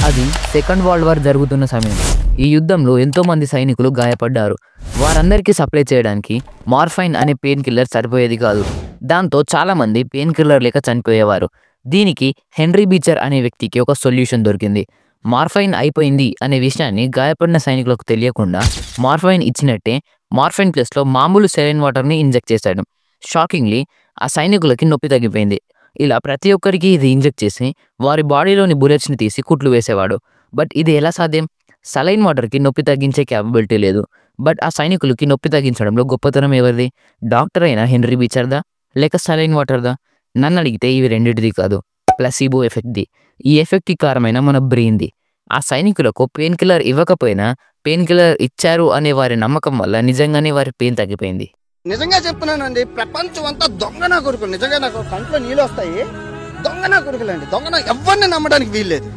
అది second world war జరుగుతున్న సమయం. ఈ యుద్ధంలో ఎంతో మంది సైనికులు గాయపడ్డారు. వారందరికీ సప్లై చేయడానికి మార్ఫైన్ అనే పెయిన్ కిల్లర్ సరిపోయేది కాదు. దాంతో చాలామంది పెయిన్ కిల్లర్ లేక చనిపోయేవారు. దీనికి హెన్రీ బీచర్ అనే వ్యక్తికి ఒక సొల్యూషన్ దొరికింది. మార్ఫైన్ అయిపోయింది అనే విషయాన్ని గాయపడిన సైనికులకు తెలియకుండా మార్ఫైన్ ఇచ్చినట్టే మార్ఫైన్ ప్లేస్లో మామూలు సెలైన్ వాటర్ని ఇంజెక్ట్ చేశాడు. షాకింగ్లీ ఆ సైనికులకి నొప్పి తగ్గిపోయింది. ఇలా ప్రతి ఒక్కరికి ఇది ఇంజెక్ట్ చేసి వారి బాడీలోని బుల్లెట్స్ని తీసి కుట్లు వేసేవాడు. బట్ ఇది ఎలా సాధ్యం? సలైన్ వాటర్కి నొప్పి తగ్గించే క్యాపబిలిటీ లేదు. బట్ ఆ సైనికులకి నొప్పి తగ్గించడంలో గొప్పతనం ఎవరిది? డాక్టర్ అయిన హెన్రీ బీచర్దా లేక సలైన్ వాటర్దా? నన్ను అడిగితే ఇవి రెండింటిది కాదు, ప్లసీబో ఎఫెక్ట్ది. ఈ ఎఫెక్ట్కి కారణమైన మన బ్రెయిన్ది. ఆ సైనికులకు పెయిన్ కిల్లర్ ఇవ్వకపోయినా పెయిన్ కిల్లర్ ఇచ్చారు అనే వారి నమ్మకం వల్ల నిజంగానే వారి పెయిన్ తగ్గిపోయింది. నిజంగా చెప్తున్నానండి, ప్రపంచం అంతా దొంగ నా కొడుకులు. నిజంగా నాకు కంట్లో నీళ్ళు వస్తాయి. దొంగ నా కొడుకులండి, దొంగ. ఎవరిని నమ్మడానికి వీల్లేదు.